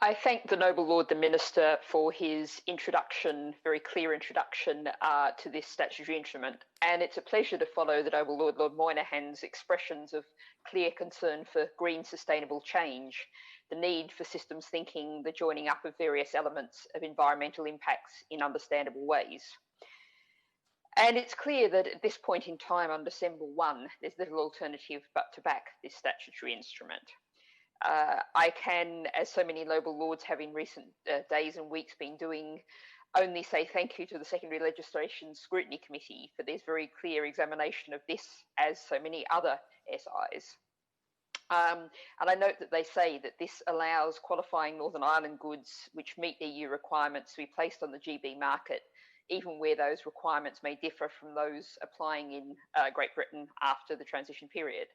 I thank the Noble Lord the Minister for his introduction, very clear introduction to this statutory instrument. And it's a pleasure to follow the Noble Lord, Lord Moynihan's expressions of clear concern for green sustainable change, the need for systems thinking, the joining up of various elements of environmental impacts in understandable ways. And it's clear that at this point in time on December 1, there's little alternative but to back this statutory instrument. I can, as so many Noble Lords have in recent days and weeks been doing, only say thank you to the Secondary Legislation Scrutiny Committee for this very clear examination of this, as so many other SIs. And I note that they say that this allows qualifying Northern Ireland goods which meet EU requirements to be placed on the GB market, even where those requirements may differ from those applying in Great Britain after the transition period.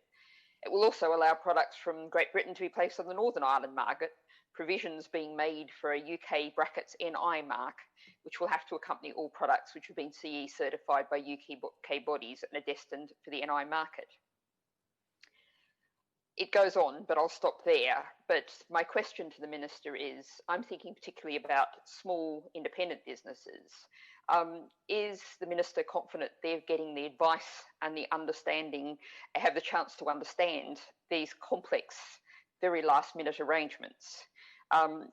It will also allow products from Great Britain to be placed on the Northern Ireland market, provisions being made for a UK brackets NI mark, which will have to accompany all products which have been CE certified by UK bodies and are destined for the NI market. It goes on, but I'll stop there. But my question to the Minister is, I'm thinking particularly about small independent businesses. Is the Minister confident they're getting the advice and the understanding, have the chance to understand these complex, very last minute arrangements?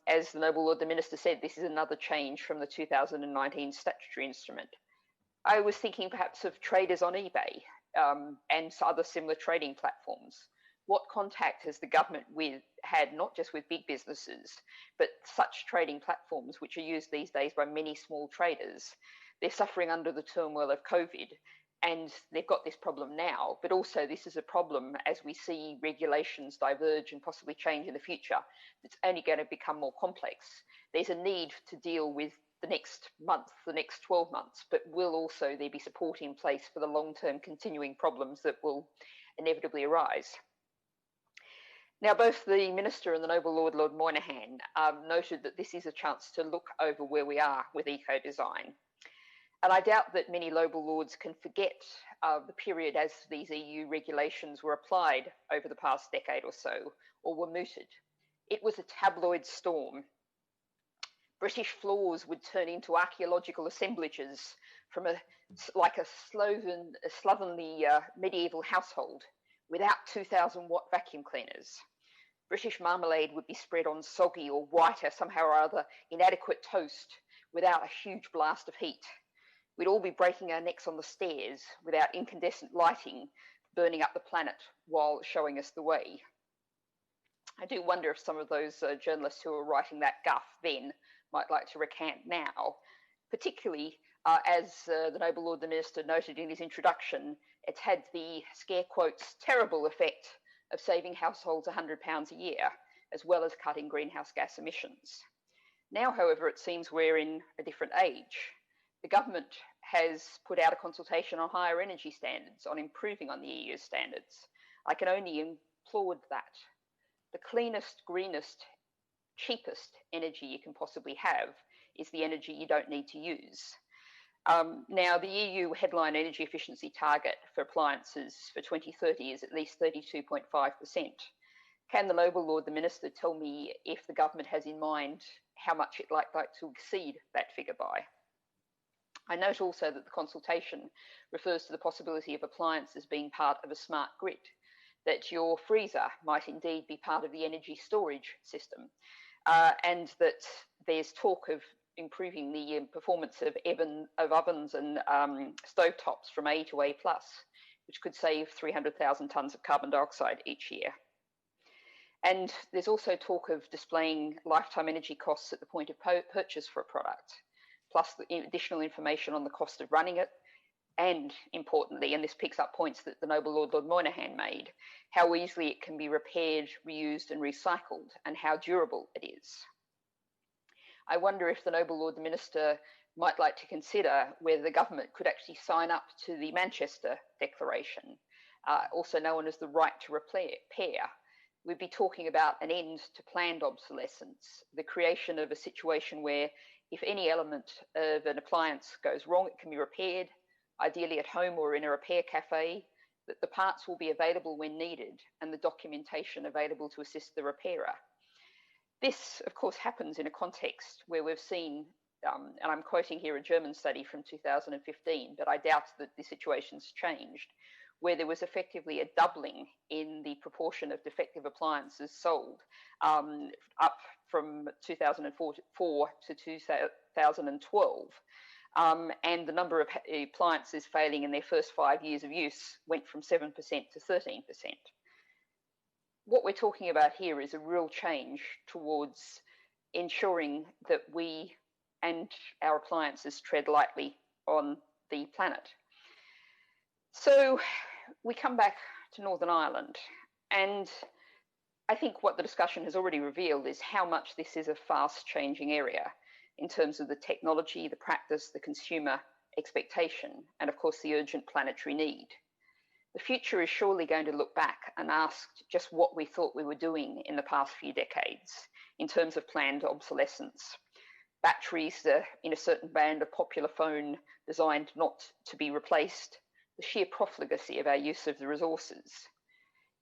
As the Noble Lord the Minister said, this is another change from the 2019 statutory instrument. I was thinking perhaps of traders on eBay and other similar trading platforms. What contact has the government had not just with big businesses, but such trading platforms which are used these days by many small traders? They're suffering under the turmoil of COVID, and they've got this problem now, but also this is a problem as we see regulations diverge and possibly change in the future. It's only going to become more complex. There's a need to deal with the next month, the next 12 months, but will also there be support in place for the long-term continuing problems that will inevitably arise? Now, both the Minister and the Noble Lord, Lord Moynihan, noted that this is a chance to look over where we are with eco-design. And I doubt that many Noble Lords can forget the period as these EU regulations were applied over the past decade or so, or were mooted. It was a tabloid storm. British floors would turn into archaeological assemblages from like a slovenly medieval household without 2,000-watt vacuum cleaners. British marmalade would be spread on soggy or whiter, somehow or other, inadequate toast without a huge blast of heat. We'd all be breaking our necks on the stairs without incandescent lighting, burning up the planet while showing us the way. I do wonder if some of those journalists who were writing that guff then might like to recant now, particularly as the Noble Lord the Minister noted in his introduction, it's had the, scare quotes, terrible effect of saving households £100 a year, as well as cutting greenhouse gas emissions. Now, however, it seems we're in a different age. The government has put out a consultation on higher energy standards, on improving on the EU standards. I can only applaud that. The cleanest, greenest, cheapest energy you can possibly have is the energy you don't need to use. Now, the EU headline energy efficiency target for appliances for 2030 is at least 32.5%. Can the Noble Lord the Minister tell me if the government has in mind how much it'd like to exceed that figure by? I note also that the consultation refers to the possibility of appliances being part of a smart grid, that your freezer might indeed be part of the energy storage system, and that there's talk of improving the performance of ovens and stovetops from A to A+, which could save 300,000 tonnes of carbon dioxide each year. And there's also talk of displaying lifetime energy costs at the point of purchase for a product, plus the additional information on the cost of running it, and importantly, and this picks up points that the Noble Lord, Lord Moynihan made, how easily it can be repaired, reused and recycled, and how durable it is. I wonder if the Noble Lord the Minister might like to consider whether the government could actually sign up to the Manchester Declaration, also known as the right to repair. We'd be talking about an end to planned obsolescence, the creation of a situation where if any element of an appliance goes wrong, it can be repaired, ideally at home or in a repair cafe, that the parts will be available when needed and the documentation available to assist the repairer. This, of course, happens in a context where we've seen, and I'm quoting here a German study from 2015, but I doubt that the situation's changed, where there was effectively a doubling in the proportion of defective appliances sold, up from 2004 to 2012. And the number of appliances failing in their first 5 years of use went from 7% to 13%. What we're talking about here is a real change towards ensuring that we and our appliances tread lightly on the planet. So we come back to Northern Ireland, and I think what the discussion has already revealed is how much this is a fast changing area in terms of the technology, the practice, the consumer expectation, and of course the urgent planetary need. The future is surely going to look back and ask just what we thought we were doing in the past few decades in terms of planned obsolescence. Batteries in a certain band of popular phone designed not to be replaced, the sheer profligacy of our use of the resources.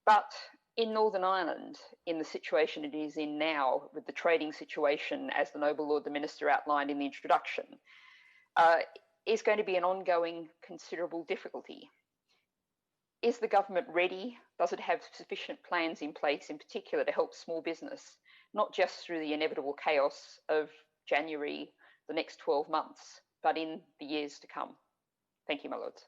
But in Northern Ireland, in the situation it is in now, with the trading situation, as the Noble Lord the Minister outlined in the introduction, is going to be an ongoing considerable difficulty. Is the government ready? Does it have sufficient plans in place, in particular, to help small business, not just through the inevitable chaos of January, the next 12 months, but in the years to come? Thank you, my lords.